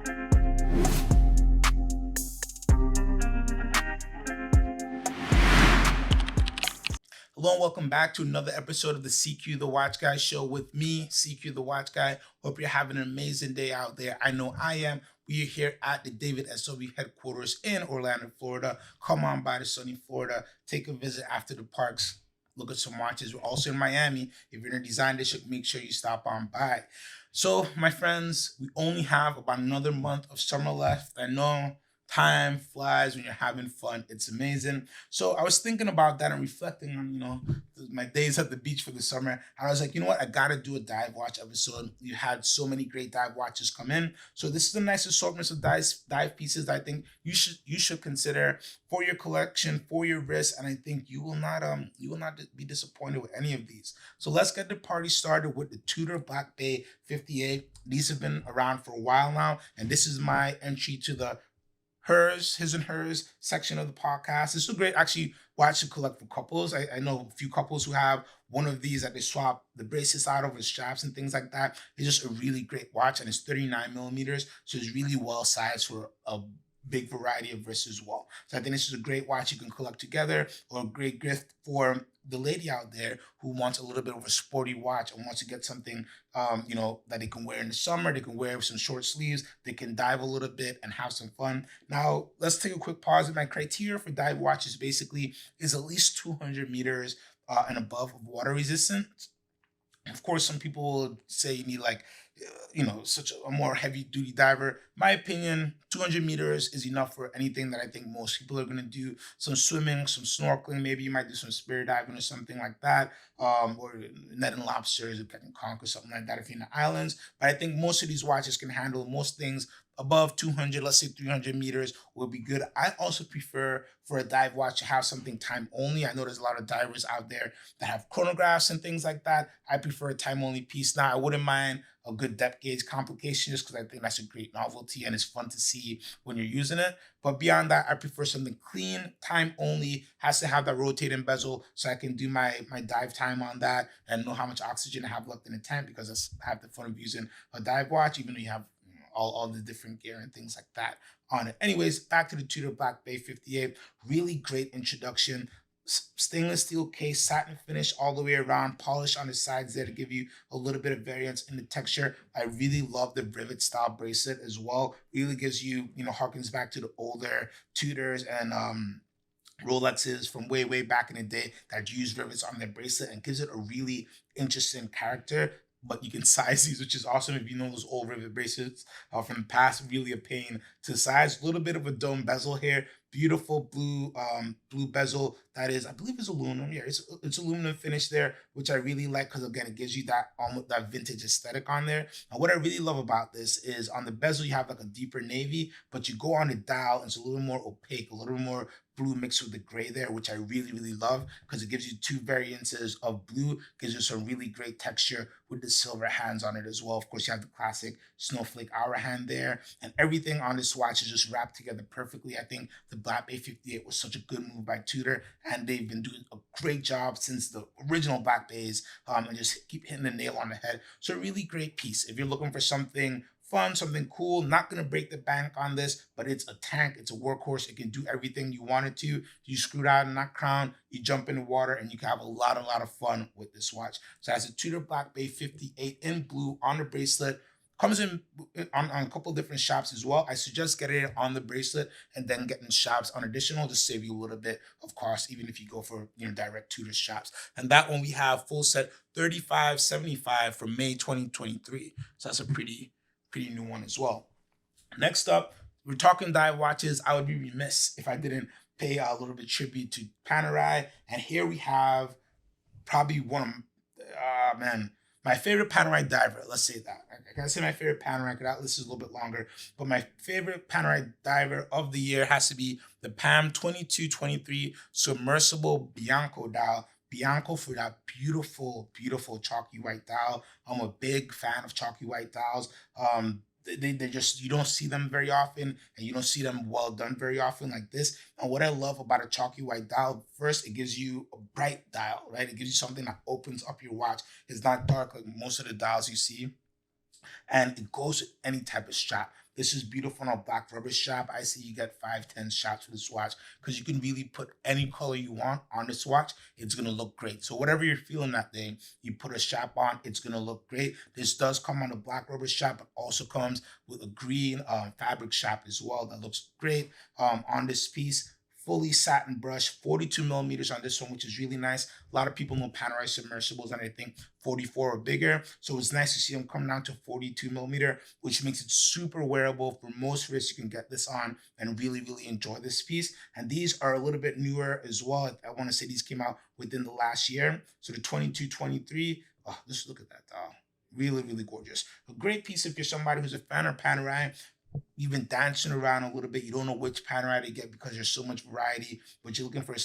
Hello and welcome back to another episode of the C'Q The Watch Guy show with me, C'Q The Watch Guy. Hope you're having an amazing day out there. I know I am. We are here at the David SW headquarters in Orlando, Florida. Come on by to sunny Florida. Take a visit after the parks. Look at some watches. We're also in Miami. If you're in a design district, make sure you stop on by. So, my friends, we only have about another month of summer left. I know time flies when you're having fun. It's amazing. So I was thinking about that and reflecting on, my days at the beach for the summer. And I was like, you know what? I got to do a dive watch episode. You had so many great dive watches come in. So this is a nice assortment of dive pieces that I think you should consider for your collection, for your wrist. And I think you will not be disappointed with any of these. So let's get the party started with the Tudor Black Bay 58. These have been around for a while now. And this is my entry to the his and hers section of the podcast. It's a great actually watch to collect for couples. I know a few couples who have one of these that they swap the bracelets out over straps and things like that. It's just a really great watch, and it's 39 millimeters, so it's really well sized for a big variety of wrists as well. So I think this is a great watch you can collect together, or a great gift for the lady out there who wants a little bit of a sporty watch and wants to get something, that they can wear in the summer. They can wear with some short sleeves. They can dive a little bit and have some fun. Now, let's take a quick pause. My criteria for dive watches basically is at least 200 meters and above of water resistance. Of course, some people will say you need such a more heavy duty diver. My opinion, 200 meters is enough for anything that I think most people are going to do. Some swimming, some snorkeling, maybe you might do some spear diving or something like that, or net and lobsters, or catching conch or something like that if you're in the islands. But I think most of these watches can handle most things above 200, let's say 300 meters will be good. I also prefer for a dive watch to have something time only. I know there's a lot of divers out there that have chronographs and things like that. I prefer a time only piece. Now, I wouldn't mind a good depth gauge complication just because I think that's a great novelty and it's fun to see when you're using it. But beyond that, I prefer something clean, time only, has to have that rotating bezel so I can do my dive time on that and know how much oxygen I have left in the tank, because I have the fun of using a dive watch, even though you have all the different gear and things like that on it. Anyways, back to the Tudor Black Bay 58. Really great introduction. Stainless steel case, satin finish all the way around, polish on the sides there to give you a little bit of variance in the texture. I really love the rivet style bracelet as well. Really gives you, harkens back to the older Tudors and Rolexes from way back in the day that used rivets on their bracelet, and gives it a really interesting character. But you can size these, which is awesome if you know those old rivet bracelets from the past. Really a pain to size. A little bit of a dome bezel here. Beautiful blue bezel that is, I believe, it's aluminum. Yeah, it's aluminum finish there, which I really like because, again, it gives you that almost that vintage aesthetic on there. And what I really love about this is on the bezel you have like a deeper navy, but you go on the dial and it's a little more opaque, a little more blue mixed with the gray there, which I really love because it gives you two variances of blue, gives you some really great texture with the silver hands on it as well. Of course, you have the classic snowflake hour hand there, and everything on this watch is just wrapped together perfectly. I think the Black Bay 58 was such a good move by Tudor, and they've been doing a great job since the original Black Bays, and just keep hitting the nail on the head. So a really great piece. If you're looking for something fun, something cool, not going to break the bank on this, but it's a tank, it's a workhorse, it can do everything you want it to. You screw it out in that crown, you jump in the water, and you can have a lot of fun with this watch. So that's a Tudor Black Bay 58 in blue on the bracelet. Comes in on a couple different shops as well. I suggest getting it on the bracelet and then getting shops on additional to save you a little bit of cost, even if you go for direct Tudor shops. And that one we have full set $35.75 for May 2023. So that's a pretty new one as well. Next up, we're talking dive watches. I would be remiss if I didn't pay a little bit tribute to Panerai. And here we have probably one of my favorite Panerai diver. Let's say that. I gotta say my favorite Panerai, because that list is a little bit longer. But my favorite Panerai diver of the year has to be the PAM 2223 Submersible Bianco dial. Bianco for that beautiful chalky white dial. I'm a big fan of chalky white dials. They just, you don't see them very often, and you don't see them well done very often like this. And what I love about a chalky white dial, first, it gives you a bright dial, right? It gives you something that opens up your watch. It's not dark like most of the dials you see. And it goes with any type of strap. This is beautiful on a black rubber strap. I say you get 5, 10 shots for this watch because you can really put any color you want on this watch. It's going to look great. So whatever you're feeling that day, you put a strap on, it's going to look great. This does come on a black rubber strap, but also comes with a green fabric strap as well. That looks great on this piece. Fully satin brush, 42 millimeters on this one, which is really nice. A lot of people know Panerai submersibles, and I think 44 or bigger. So it's nice to see them come down to 42 millimeter, which makes it super wearable. For most wrists, you can get this on and really, really enjoy this piece. And these are a little bit newer as well. I want to say these came out within the last year. So the 22, 23, oh, just look at that. Really, really gorgeous. A great piece if you're somebody who's a fan of Panerai. You've been dancing around a little bit. You don't know which Panerai to get because there's so much variety, but you're looking for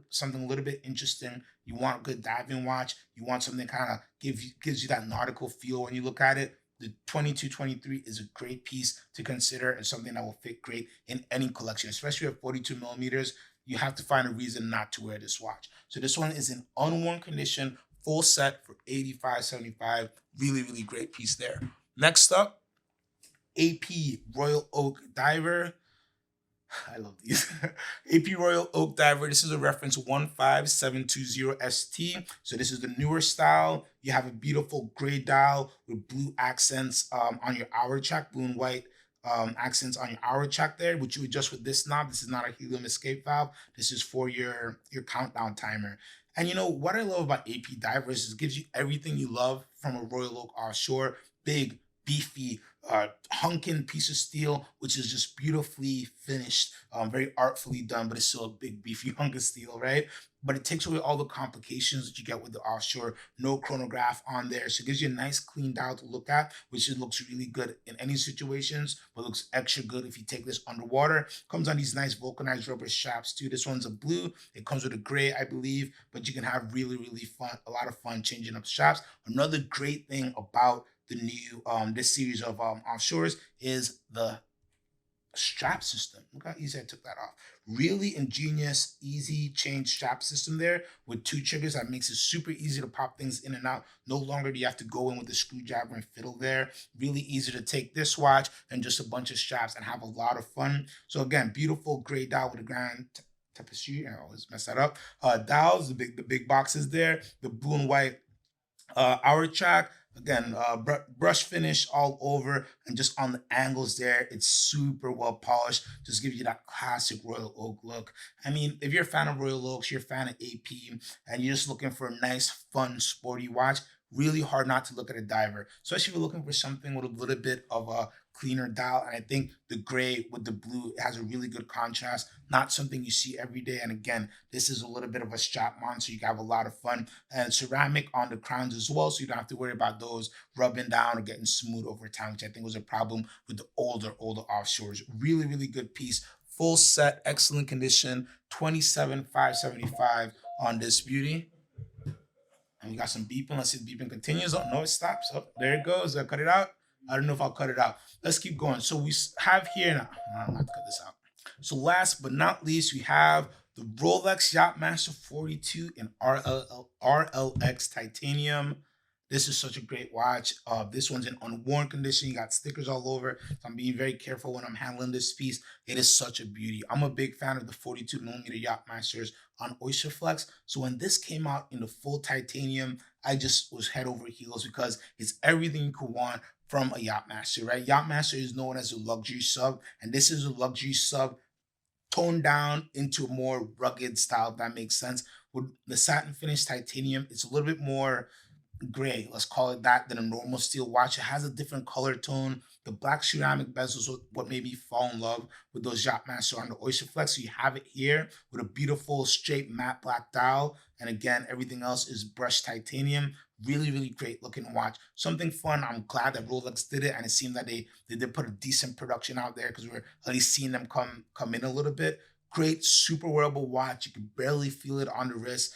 something a little bit interesting. You want a good diving watch. You want something kind of gives you that nautical feel when you look at it. The 2223 is a great piece to consider and something that will fit great in any collection, especially at 42 millimeters. You have to find a reason not to wear this watch. So this one is in unworn condition, full set for $85.75. Really, really great piece there. Next up, AP Royal Oak Diver. I love these. AP Royal Oak Diver. This is a reference 15720ST. So this is the newer style. You have a beautiful gray dial with blue accents on your hour track, blue and white accents on your hour track there, which you adjust with this knob. This is not a helium escape valve. This is for your countdown timer. And you know what I love about AP Divers is it gives you everything you love from a Royal Oak Offshore. Big, beefy, hunkin piece of steel, which is just beautifully finished, very artfully done, but it's still a big, beefy hunk of steel, right? But it takes away all the complications that you get with the Offshore. No chronograph on there. So it gives you a nice clean dial to look at, which looks really good in any situations, but looks extra good if you take this underwater. Comes on these nice vulcanized rubber straps too. This one's a blue. It comes with a gray, I believe, but you can have really, really fun, a lot of fun changing up straps. Another great thing about the new this series of offshores is the strap system. Look how easy I took that off. Really ingenious, easy change strap system there with 2 triggers that makes it super easy to pop things in and out. No longer do you have to go in with a screwdriver and fiddle there. Really easy to take this watch and just a bunch of straps and have a lot of fun. So again, beautiful gray dial with a grand tapestry. I always mess that up. Dials, the big boxes there. The blue and white hour track. Again, brush finish all over and just on the angles there. It's super well polished. Just gives you that classic Royal Oak look. I mean, if you're a fan of Royal Oaks, you're a fan of AP, and you're just looking for a nice, fun, sporty watch, really hard not to look at a diver, especially if you're looking for something with a little bit of a cleaner dial. And I think the gray with the blue has a really good contrast, not something you see every day. And again, this is a little bit of a strap on, so you can have a lot of fun. And ceramic on the crowns as well, so you don't have to worry about those rubbing down or getting smooth over time, which I think was a problem with the older offshores. Really, really good piece. Full set, excellent condition, $27,575 on this beauty. And we got some beeping. Let's see if the beeping continues. Oh, no, it stops. Oh, there it goes. Did I cut it out? I don't know if I'll cut it out. Let's keep going. So we have here, now, I'm not to cut this out. So last but not least, we have the Rolex Yachtmaster 42 in RLX titanium. This is such a great watch. This one's in unworn condition. You got stickers all over. So I'm being very careful when I'm handling this piece. It is such a beauty. I'm a big fan of the 42 millimeter Yachtmasters on Oyster Flex. So when this came out in the full titanium, I just was head over heels because it's everything you could want from a Yachtmaster, right? Yachtmaster is known as a luxury sub, and this is a luxury sub toned down into a more rugged style, if that makes sense. With the satin finish titanium, it's a little bit more gray, let's call it that, than a normal steel watch. It has a different color tone. The black ceramic bezels are what made me fall in love with those Yachtmaster on the Oyster Flex. So you have it here with a beautiful straight matte black dial. And again, everything else is brushed titanium. Really, really great looking watch. Something fun. I'm glad that Rolex did it, and it seemed that they did put a decent production out there because we're at least seeing them come in a little bit. Great, super wearable watch. You can barely feel it on the wrist,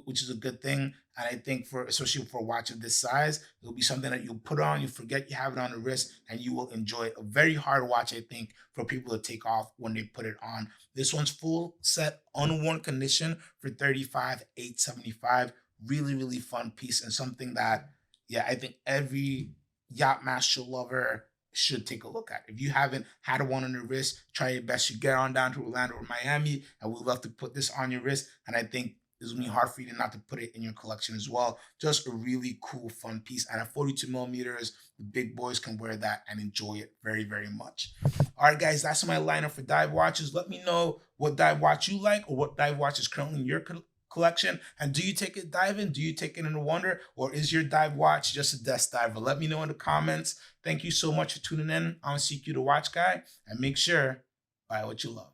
which is a good thing. And I think especially for a watch of this size, it'll be something that you'll put on, you forget you have it on the wrist, and you will enjoy it. A very hard watch, I think, for people to take off when they put it on. This one's full set, unworn condition for $35,875. Really, really fun piece and something that, yeah, I think every Yachtmaster lover should take a look at. If you haven't had one on your wrist, try your best to get on down to Orlando or Miami. I would love to put this on your wrist. And I think it's going to be hard for you to not to put it in your collection as well. Just a really cool, fun piece. And at 42 millimeters, the big boys can wear that and enjoy it very, very much. All right, guys, that's my lineup for dive watches. Let me know what dive watch you like or what dive watch is currently in your collection. And do you take it diving? Do you take it in the water? Or is your dive watch just a desk diver? Let me know in the comments. Thank you so much for tuning in on CQ the Watch Guy. And make sure, buy what you love.